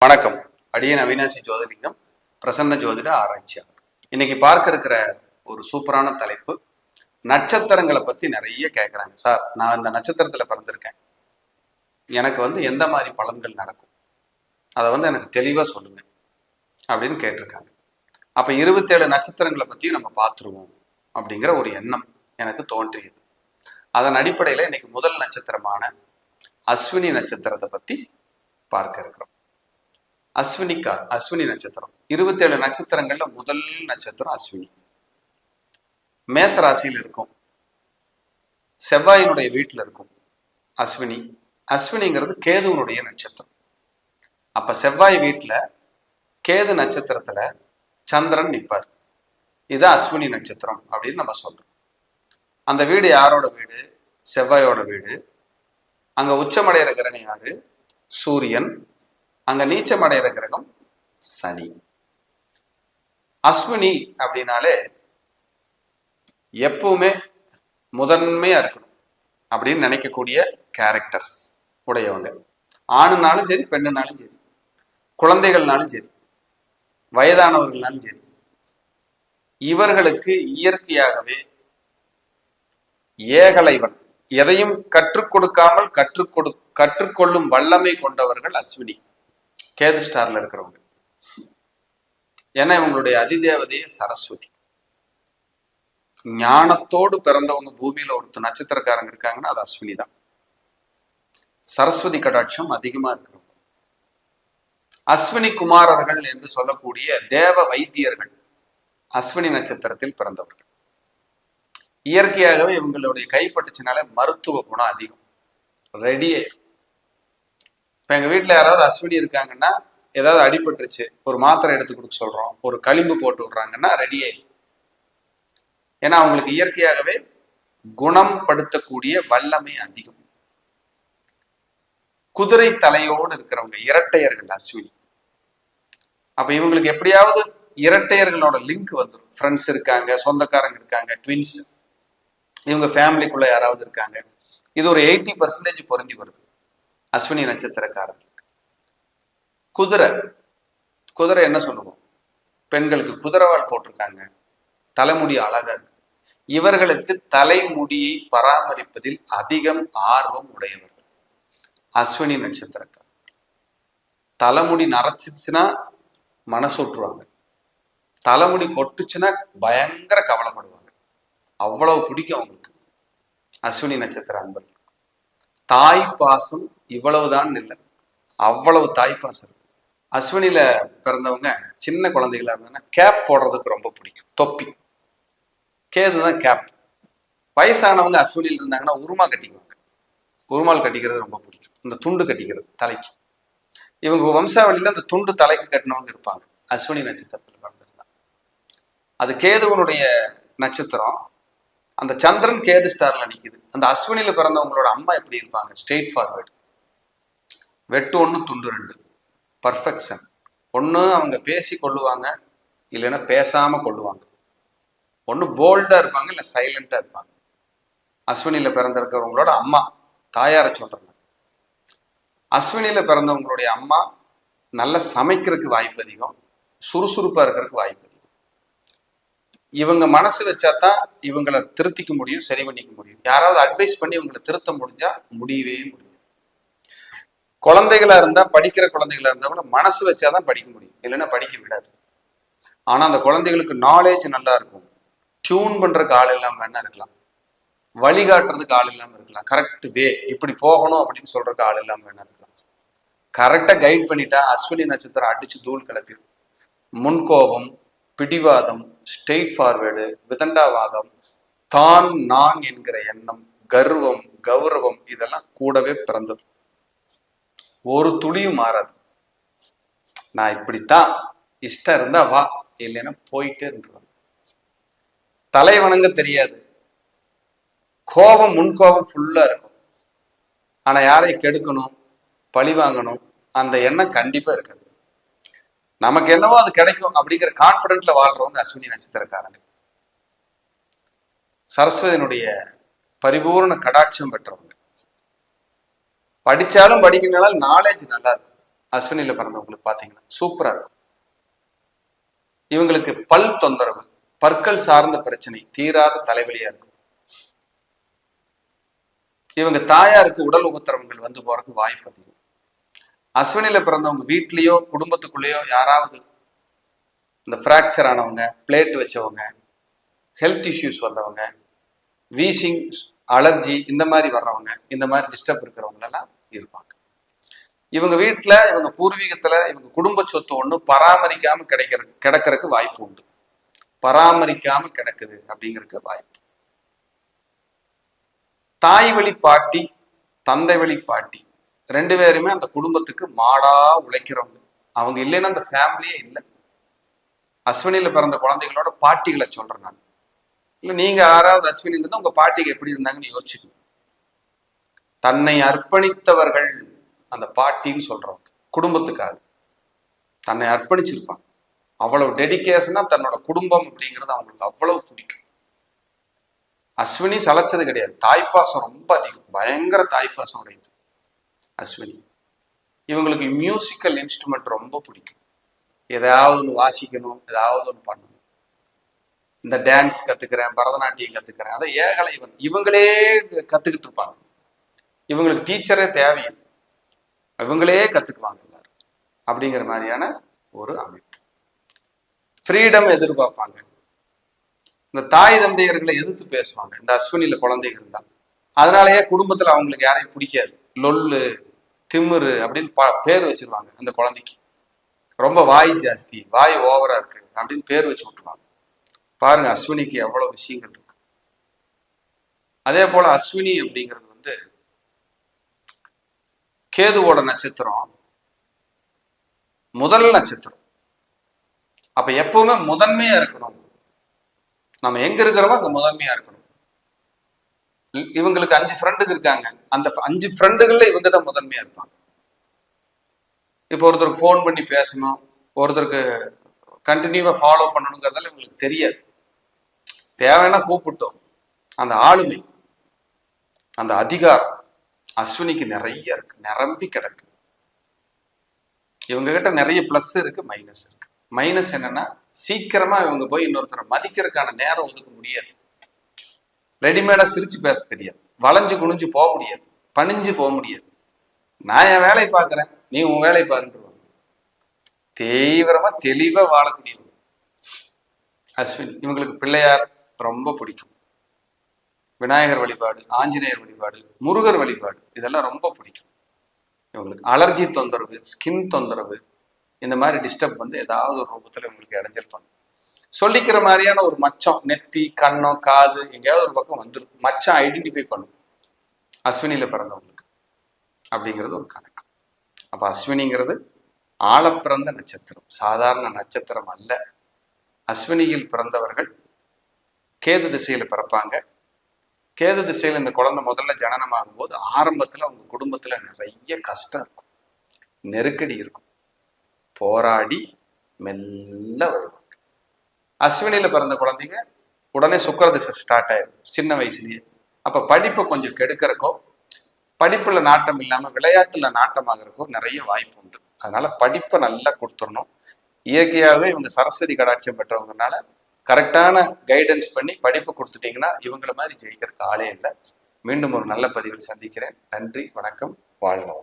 வணக்கம். அடியேன் அவினாசி ஜோதிலிங்கம், பிரசன்ன ஜோதிட ஆராய்ச்சியாளர். இன்னைக்கு பார்க்க இருக்கிற ஒரு சூப்பரான தலைப்பு, நட்சத்திரங்களை பத்தி நிறைய கேட்குறாங்க. சார், நான் இந்த நட்சத்திரத்துல பிறந்திருக்கேன், எனக்கு எந்த மாதிரி பலன்கள் நடக்கும், அதை எனக்கு தெளிவா சொல்லுங்க அப்படின்னு கேட்டிருக்காங்க. அப்ப 27 நட்சத்திரங்களை பத்தியும் நம்ம பார்த்துருவோம் அப்படிங்கிற ஒரு எண்ணம் எனக்கு தோன்றியது. அதன் அடிப்படையில இன்னைக்கு முதல் நட்சத்திரமான அஸ்வினி நட்சத்திரத்தை பத்தி பார்க்க இருக்கிறோம். அஸ்வினி நட்சத்திரம் 27 நட்சத்திரங்கள்ல முதல் நட்சத்திரம் அஸ்வினி. மேச ராசியில் இருக்கும், செவ்வாயினுடைய வீட்டில் இருக்கும் அஸ்வினி. அஸ்வினிங்கிறது கேதுவனுடைய நட்சத்திரம். அப்ப செவ்வாய் வீட்டுல கேது நட்சத்திரத்துல சந்திரன் நிற்பார். இது அஸ்வினி நட்சத்திரம் அப்படின்னு நம்ம சொல்றோம். அந்த வீடு யாரோட வீடு? செவ்வாயோட வீடு. அங்க உச்சமடைகிற கிரகம் யாரு? சூரியன். அங்க நீச்சம் அடைகிற கிரகம் சனி. அஸ்வினி அப்படின்னாலே எப்பவுமே முதன்மையா இருக்கணும் அப்படின்னு நினைக்கக்கூடிய கேரக்டர்ஸ் உடையவங்க. ஆணுனாலும் சரி, பெண்ணுனாலும் சரி, குழந்தைகள்னாலும் சரி, வயதானவர்கள்னாலும் சரி, இவர்களுக்கு இயற்கையாகவே ஏகலைவன், எதையும் கற்றுக் கொடுக்காமல் கற்றுக்கொள்ளும் வல்லமை கொண்டவர்கள் அஸ்வினி, கேது ஸ்டார்ல இருக்கிறவங்க. ஏன்னா இவங்களுடைய அதிதேவதையே சரஸ்வதி. ஞானத்தோடு பிறந்தவங்க பூமியில ஒரு நட்சத்திரக்காரங்க இருக்காங்கன்னா அது அஸ்வினி தான். சரஸ்வதி கடாட்சம் அதிகமா இருக்கிறவங்க அஸ்வினி குமாரர்கள் என்று சொல்லக்கூடிய தேவ வைத்தியர்கள் அஸ்வினி நட்சத்திரத்தில் பிறந்தவர்கள். இயற்கையாகவே இவங்களுடைய கைப்பட்டுச்சுனால மருத்துவ குணம் அதிகம், ரெடியே. இப்ப எங்க வீட்டுல யாராவது அஸ்வினி இருக்காங்கன்னா, ஏதாவது அடிபட்டுருச்சு, ஒரு மாத்திரை எடுத்து கொடுக்க சொல்றோம், ஒரு களிம்பு போட்டு விடுறாங்கன்னா ரெடியே. ஏன்னா அவங்களுக்கு இயற்கையாகவே குணம் படுத்தக்கூடிய வல்லமை அதிகம். குதிரை தலையோடு இருக்கிறவங்க இரட்டையர்கள் அஸ்வினி. அப்ப இவங்களுக்கு எப்படியாவது இரட்டையர்களோட லிங்க் வந்துடும். ஃப்ரெண்ட்ஸ் இருக்காங்க, சொந்தக்காரங்க இருக்காங்க, ட்வின்ஸ், இவங்க ஃபேமிலிக்குள்ள யாராவது இருக்காங்க. இது ஒரு 80% பொருந்தி வருது அஸ்வினி நட்சத்திரக்காரர்களுக்கு. குதிரை என்ன சொல்லுவோம்? பெண்களுக்கு குதிரைவால் போட்டிருக்காங்க, தலைமுடி அழகா இருக்கு. இவர்களுக்கு தலைமுடியை பராமரிப்பதில் அதிகம் ஆர்வம் உடையவர்கள் அஸ்வினி நட்சத்திரக்காரர். தலைமுடி நரைச்சிச்சுன்னா மனசு விட்டுருவாங்க, தலைமுடி கொட்டுச்சுன்னா பயங்கர கவலைப்படுவாங்க. அவ்வளவு பிடிக்கும் அவங்களுக்கு அஸ்வினி நட்சத்திர அன்பர்கள். தாய் பாசம் இவ்வளவுதான் இல்லை, அவ்வளவு தாய்ப்பாசம். அஸ்வினில பிறந்தவங்க சின்ன குழந்தைகளா இருந்தாங்கன்னா கேப் போடுறதுக்கு ரொம்ப பிடிக்கும், தொப்பி. கேதுதான் கேப். வயசானவங்க அஸ்வினியில் இருந்தாங்கன்னா உருமா கட்டிக்குவாங்க. உருமால் கட்டிக்கிறது ரொம்ப பிடிக்கும், இந்த துண்டு கட்டிக்கிறது தலைக்கு. இவங்க வம்சாவளியில அந்த துண்டு தலைக்கு கட்டினவங்க இருப்பாங்க அஸ்வினி நட்சத்திரத்தில் பிறந்திருந்தாங்க. அது கேதுவனுடைய நட்சத்திரம். அந்த சந்திரன் கேது ஸ்டார்ல நிக்குது. அந்த அஸ்வினில பிறந்தவங்களோட அம்மா எப்படி இருப்பாங்க? ஸ்ட்ரெயிட் ஃபார்வர்டு, வெட்டு ஒன்று துண்டு ரெண்டு, பர்ஃபெக்ஷன். ஒன்று அவங்க பேசி கொள்ளுவாங்க, இல்லைன்னா பேசாம கொள்ளுவாங்க. ஒன்று போல்டா இருப்பாங்க, இல்லை சைலண்டா இருப்பாங்க. அஸ்வினில பிறந்திருக்கிறவங்களோட அம்மா, தாயார சொல்றாங்க. அஸ்வினில பிறந்தவங்களுடைய அம்மா நல்லா சமைக்கிறதுக்கு வாய்ப்பு அதிகம், சுறுசுறுப்பா இருக்கிறதுக்கு வாய்ப்பு அதிகம். இவங்க மனசு வச்சாதான் இவங்களை திருத்திக்க முடியும், சரி பண்ணிக்க முடியும். யாராவது அட்வைஸ் பண்ணி இவங்களை திருத்த முடிஞ்சா முடியவே முடியும். குழந்தைகளா இருந்தா, படிக்கிற குழந்தைகளா இருந்தா கூட மனசு வச்சாதான் படிக்க முடியும், இல்லைன்னா படிக்க விடாது. ஆனா அந்த குழந்தைகளுக்கு நாலேஜ் நல்லா இருக்கும். டியூன் பண்றதுக்கு ஆள் இல்லாம வேணா இருக்கலாம், வழிகாட்டுறதுக்கு ஆள் இல்லாம இருக்கலாம், கரெக்ட் வே இப்படி போகணும் அப்படின்னு சொல்றதுக்கு ஆள் இல்லாம வேணா இருக்கலாம். கரெக்டா கைட் பண்ணிட்டா அஸ்வினி நட்சத்திரம் அடிச்சு தூள் கிளப்பிடும். முன்கோபம், பிடிவாதம், ஸ்ட்ரெயிட் ஃபார்வேர்டு, விதண்டாவாதம், தான் நான் என்கிற எண்ணம், கர்வம், கௌரவம், இதெல்லாம் கூடவே பிறந்தது. ஒரு துளியும் மாறாது. நான் இப்படித்தான், இஷ்டம் இருந்தா வா, இல்லைன்னா போயிட்டே இருந்துருவாங்க. தலை வணங்க தெரியாது. கோபம், முன்கோபம் ஃபுல்லா இருக்கும். ஆனா யாரை கெடுக்கணும், பழி வாங்கணும், அந்த எண்ணம் கண்டிப்பா இருக்காது. நமக்கு என்னவோ அது கிடைக்கும் அப்படிங்கிற கான்பிடென்ட்ல வாழ்றவங்க அஸ்வினி நட்சத்திரக்காரங்க. சரஸ்வதியினுடைய பரிபூர்ண கடாட்சம் பெற்றவங்க. படிச்சாலும் படிக்கனாலும் நாலேஜ் நல்லா இருக்கும். அஸ்வினியில பிறந்தவங்களுக்கு பாத்தீங்கன்னா சூப்பரா இருக்கும். இவங்களுக்கு பல் தொந்தரவு, பற்கள் சார்ந்த பிரச்சனை, தீராத தலைவலியா இருக்கும். இவங்க தாயாருக்கு உடல் உபத்திரவங்கள் வந்து போறதுக்கு வாய்ப்பு அதிகம். அஸ்வினியில பிறந்தவங்க வீட்லயோ குடும்பத்துக்குள்ளேயோ யாராவது இந்த பிராக்சர் ஆனவங்க, பிளேட் வச்சவங்க, ஹெல்த் இஷ்யூஸ் வந்தவங்க, வீசிங், அலர்ஜி இந்த மாதிரி வர்றவங்க, இந்த மாதிரி டிஸ்டர்ப் இருக்கிறவங்க எல்லாம் இருப்பாங்க. இவங்க வீட்டுல, இவங்க பூர்வீகத்துல, இவங்க குடும்ப சொத்து ஒண்ணு பராமரிக்காம கிடக்கிறதுக்கு வாய்ப்பு உண்டு. பராமரிக்காம கிடக்குது அப்படிங்கிறதுக்கு வாய்ப்பு. தாய் வழி பாட்டி, தந்தை வழி பாட்டி 2 பேருமே அந்த குடும்பத்துக்கு மாடா உழைக்கிறவங்க. அவங்க இல்லைன்னா அந்த ஃபேமிலியே இல்லை. அஸ்வினியில பிறந்த குழந்தைகளோட பாட்டிகளை சொல்றேன் நான். இல்ல நீங்க யாராவது அஸ்வினில இருந்து உங்க பாட்டிக்கு எப்படி இருந்தாங்கன்னு யோசிச்சுக்கணும். தன்னை அர்ப்பணித்தவர்கள் அந்த பாட்டின்னு சொல்றவங்க. குடும்பத்துக்காக தன்னை அர்ப்பணிச்சிருப்பாங்க. அவ்வளவு டெடிகேஷனா தன்னோட குடும்பம் அப்படிங்கிறது அவங்களுக்கு அவ்வளவு பிடிக்கும். அஸ்வினி சலைச்சது கிடையாது. தாய்ப்பாசம் ரொம்ப அதிகம், பயங்கர தாய்ப்பாசம் உடையது அஸ்வினி. இவங்களுக்கு மியூசிக்கல் இன்ஸ்ட்ருமெண்ட் ரொம்ப பிடிக்கும். ஏதாவது ஒன்று வாசிக்கணும், ஏதாவது ஒன்று பண்ணணும். இந்த டான்ஸ் கத்துக்கிறேன், பரதநாட்டியம் கத்துக்கிறேன், அதை ஏகலை இவங்களே கத்துக்கிட்டு இருப்பாங்க. இவங்களுக்கு டீச்சரே தேவையில்லை, இவங்களே கத்துக்குவாங்க எல்லாரும். அப்படிங்கிற மாதிரியான ஒரு அமைப்பு. ஃப்ரீடம் எதிர்பார்ப்பாங்க. இந்த தாய் தந்தையர்களை எதிர்த்து பேசுவாங்க இந்த அஸ்வினியில குழந்தைங்க இருந்தா. அதனாலயே குடும்பத்துல அவங்களுக்கு யாரையும் பிடிக்காது. லொல்லு, திமிரு அப்படின்னு பேர் வச்சிருவாங்க அந்த குழந்தைக்கு. ரொம்ப வாய் ஜாஸ்தி, வாய் ஓவரா இருக்கு அப்படின்னு பேர் வச்சு விட்டுருவாங்க. பாருங்க அஸ்வினிக்கு எவ்வளவு விஷயங்கள் இருக்கு. அதே போல அஸ்வினி அப்படிங்கிறது வந்து கேதுவோட நட்சத்திரம், முதல் நட்சத்திரம். அப்ப எப்பவுமே முதன்மையா இருக்கணும். நம்ம எங்க இருக்கிறோமோ அங்க முதன்மையா இருக்கணும். இவங்களுக்கு 5 ஃப்ரெண்டுக்கு இருக்காங்க. அந்த 5 ஃப்ரெண்டுகள்ல இவங்க தான் முதன்மையா இருப்பாங்க. இப்போ ஒருத்தருக்கு ஃபோன் பண்ணி பேசணும், ஒருத்தருக்கு கண்டினியூவா ஃபாலோ பண்ணணுங்கிறதால இவங்களுக்கு தெரியாது. தேவைன்னா கூப்பிட்டோம். அந்த ஆளுமை, அந்த அதிகாரம் அஸ்வினிக்கு நிறைய இருக்கு, நிரம்பி கிடக்கு. இவங்க கிட்ட நிறைய பிளஸ் இருக்கு, மைனஸ் இருக்கு. மைனஸ் என்னன்னா, சீக்கிரமா இவங்க போய் இன்னொருத்தரை மதிக்கிறதுக்கான நேரம் ஒதுக்க முடியாது. ரெடிமேடா சிரிச்சு பேச தெரியாது, வளைஞ்சு குனிஞ்சு போக முடியாது, பணிஞ்சு போக முடியாது. நான் என் வேலையை பார்க்கிறேன், நீ உன் வேலையை பாருன்றுவாங்க. தீவிரமா தெளிவா வாழக்கூடியவங்க அஸ்வினி. இவங்களுக்கு பிள்ளையார் ரொம்ப பிடிக்கும். விநாயகர் வழிபாடு, ஆஞ்சநேயர் வழிபாடு, முருகர் வழிபாடு இதெல்லாம் ரொம்ப பிடிக்கும். இவங்களுக்கு அலர்ஜி தொந்தரவு, ஸ்கின் தொந்தரவு, இந்த மாதிரி டிஸ்டர்ப் வந்து ஏதாவது ஒரு ரூபத்துல இவங்களுக்கு இடைஞ்சல் பண்ணும். சொல்லிக்கிற மாதிரியான ஒரு மச்சம், நெத்தி, கண்ணம், காது எங்கேயாவது ஒரு பக்கம் வந்துடும். மச்சம் ஐடென்டிஃபை பண்ணும் அஸ்வினியில பிறந்தவங்களுக்கு அப்படிங்கிறது ஒரு கணக்கு. அப்ப அஸ்வினிங்கிறது ஆழப்பிறந்த நட்சத்திரம், சாதாரண நட்சத்திரம் அல்ல. அஸ்வினியில் பிறந்தவர்கள் கேது திசையில பிறப்பாங்க. கேது திசையில இந்த குழந்தை முதல்ல ஜனனமாகும் போது ஆரம்பத்துல அவங்க குடும்பத்துல நிறைய கஷ்டம் இருக்கும், நெருக்கடி இருக்கும். போராடி மெல்ல வருவாங்க. அஸ்வினியில பிறந்த குழந்தைங்க உடனே சுக்கிர திசை ஸ்டார்ட் ஆயிடும் சின்ன வயசுலயே. அப்ப படிப்பை கொஞ்சம் கெடுக்கிறக்கோ, படிப்புல நாட்டம் இல்லாம விளையாட்டுல நாட்டமாகறக்கோ நிறைய வாய்ப்பு உண்டு. அதனால படிப்பை நல்லா கொடுத்துடணும். இயற்கையாகவே இவங்க சரஸ்வதி கடாட்சியம் பெற்றவங்கனால கரெக்டான கைடன்ஸ் பண்ணி படிப்பு கொடுத்துட்டீங்கன்னா இவங்களை மாதிரி ஜெயிக்கிறதுக்கு ஆளே இல்லை. மீண்டும் ஒரு நல்ல பதிவில் சந்திக்கிறேன். நன்றி, வணக்கம், வாழ்க.